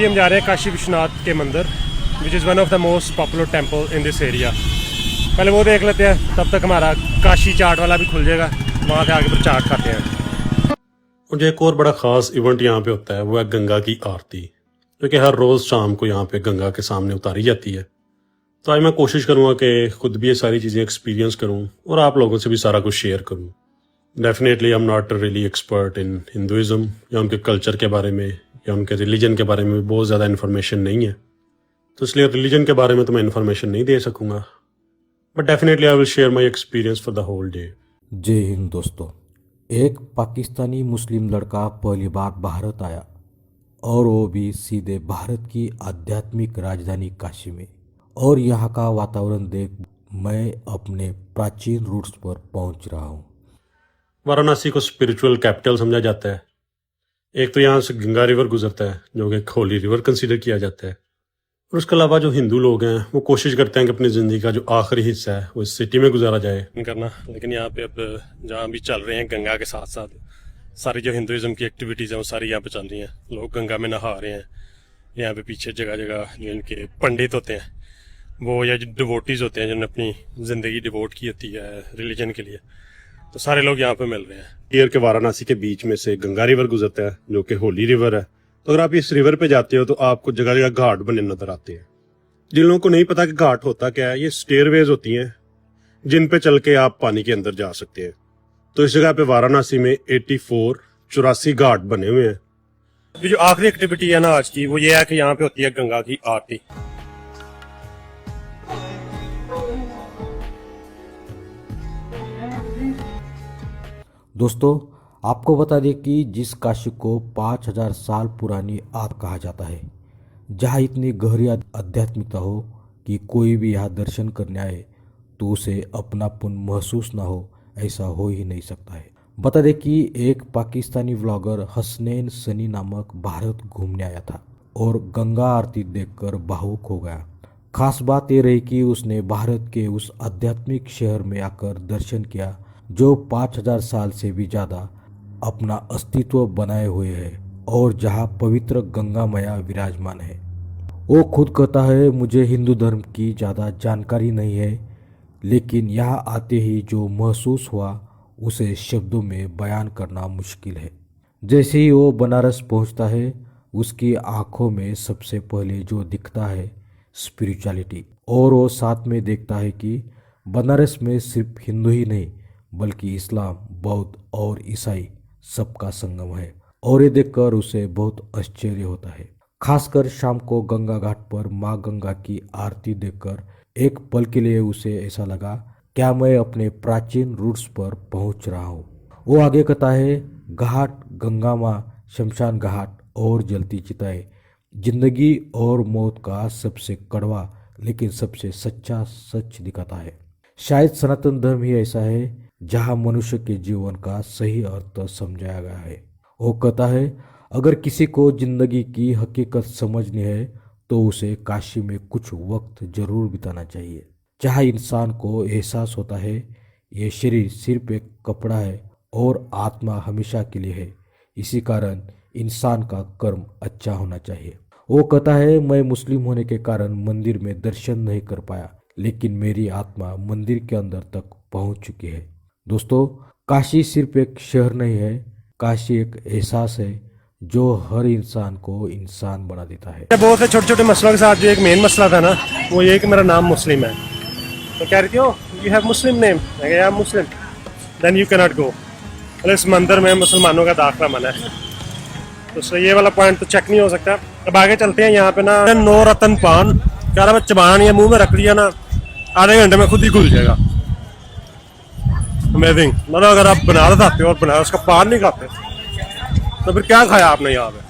अभी हम जा रहे हैं काशी विश्वनाथ के मंदिर, which is one of the most popular temple in this area. पहले वो देख लेते हैं, तब तक हमारा काशी चाट वाला भी खुल जाएगा, वहाँ से आगे फिर चाट खाते हैं। और जो एक और बड़ा ख़ास इवेंट यहाँ पे होता है वो है गंगा की आरती, क्योंकि हर रोज़ शाम को यहाँ पे गंगा के सामने उतारी जाती है। तो आज मैं कोशिश करूँगा कि खुद भी ये सारी चीज़ें एक्सपीरियंस करूँ और आप लोगों से भी सारा कुछ शेयर करूँ। Definitely I am not really expert in Hinduism या उनके कल्चर के बारे में या उनके रिलीजन के बारे में बहुत ज़्यादा इन्फॉर्मेशन नहीं है, तो इसलिए रिलीजन के बारे में तो मैं इन्फॉर्मेशन नहीं दे सकूँगा, but definitely I will share my experience for the whole day. जय हिंद दोस्तों। एक पाकिस्तानी मुस्लिम लड़का पहली बार भारत आया और वो भी सीधे भारत की आध्यात्मिक राजधानी काशी में, और यहाँ का वातावरण देख मैं अपने प्राचीन रूट्स पर पहुँच रहा हूँ। वाराणसी को स्पिरिचुअल कैपिटल समझा जाता है। एक तो यहाँ से गंगा रिवर गुजरता है जो कि एक होली रिवर कंसीडर किया जाता है, और उसके अलावा जो हिंदू लोग हैं वो कोशिश करते हैं कि अपनी ज़िंदगी का जो आखिरी हिस्सा है वो इस सिटी में गुजारा जाए करना। लेकिन यहाँ पे अब जहाँ भी चल रहे हैं गंगा के साथ साथ सारी जो हिंदुज़म की एक्टिविटीज़ हैं वो सारी यहाँ पे चल रही हैं। लोग गंगा में नहा रहे हैं। यहाँ पे पीछे जगह जगह जो इनके पंडित होते हैं वो, या जो डिवोटीज़ होते हैं जिन्होंने अपनी ज़िंदगी डिवोट की होती है रिलीजन के लिए, तो सारे लोग यहाँ पे मिल रहे हैं। ईयर के वाराणसी के बीच में से गंगा रिवर गुजरता है जो कि होली रिवर है। तो अगर आप इस रिवर पे जाते हो तो आपको जगह जगह घाट बने नजर आते हैं। जिन लोगों को नहीं पता कि घाट होता क्या है, ये स्टेयरवेज होती हैं जिन पे चल के आप पानी के अंदर जा सकते हैं। तो इस जगह पे वाराणसी में 84 घाट बने हुए हैं। अभी जो आखिरी एक्टिविटी है ना आज की, वो ये है कि यहाँ पे होती है गंगा की आरती। दोस्तों, आपको बता दें कि जिस काशी को 5000 साल पुरानी आग कहा जाता है, जहाँ इतनी गहरी आध्यात्मिकता हो कि कोई भी यहाँ दर्शन करने आए तो उसे अपनापन महसूस ना हो, ऐसा हो ही नहीं सकता है। बता दें कि एक पाकिस्तानी व्लॉगर हसनैन सनी नामक भारत घूमने आया था और गंगा आरती देखकर भावुक हो गया। खास बात ये रही कि उसने भारत के उस आध्यात्मिक शहर में आकर दर्शन किया जो 5000 साल से भी ज़्यादा अपना अस्तित्व बनाए हुए है और जहाँ पवित्र गंगा मैया विराजमान है। वो खुद कहता है, मुझे हिंदू धर्म की ज़्यादा जानकारी नहीं है, लेकिन यहाँ आते ही जो महसूस हुआ उसे शब्दों में बयान करना मुश्किल है। जैसे ही वो बनारस पहुँचता है, उसकी आंखों में सबसे पहले जो दिखता है स्पिरिचुअलिटी, और वो साथ में देखता है कि बनारस में सिर्फ हिंदू ही नहीं बल्कि इस्लाम, बौद्ध और ईसाई सबका संगम है, और ये देखकर उसे बहुत आश्चर्य होता है। खासकर शाम को गंगा घाट पर माँ गंगा की आरती देखकर एक पल के लिए उसे ऐसा लगा क्या मैं अपने प्राचीन रूट्स पर पहुंच रहा हूँ। वो आगे कहता है, घाट, गंगा माँ, शमशान घाट और जलती चिताएं जिंदगी और मौत का सबसे कड़वा लेकिन सबसे सच्चा सच दिखाता है। शायद सनातन धर्म ही ऐसा है जहाँ मनुष्य के जीवन का सही अर्थ समझाया गया है। वो कहता है, अगर किसी को जिंदगी की हकीकत समझनी है तो उसे काशी में कुछ वक्त जरूर बिताना चाहिए, जहाँ इंसान को एहसास होता है ये शरीर सिर्फ एक कपड़ा है और आत्मा हमेशा के लिए है। इसी कारण इंसान का कर्म अच्छा होना चाहिए। वो कहता है, मैं मुस्लिम होने के कारण मंदिर में दर्शन नहीं कर पाया, लेकिन मेरी आत्मा मंदिर के अंदर तक पहुंच चुकी है। दोस्तों, काशी सिर्फ एक शहर नहीं है, काशी एक एहसास है जो हर इंसान को इंसान बना देता है। बहुत से छोटे छोटे मसलों के साथ जो एक मेन मसला था ना, वो ये कि मेरा नाम मुस्लिम है। तो कह रही थी, you have Muslim name, I am Muslim, then you can not go. इस मंदिर में मुसलमानों का दाखिला मना है, तो ये वाला पॉइंट तो चेक नहीं हो सकता। अब आगे चलते हैं। यहाँ पे ना 9 रतन पान, कह रहा मैं चबाना नहीं है, मुंह में रख लिया ना आधे घंटे में खुद ही घुल जाएगा। अमेजिंग। मतलब अगर आप बनारस आते हो और बनारस का पान नहीं खाते तो फिर क्या खाया आपने यहाँ पे।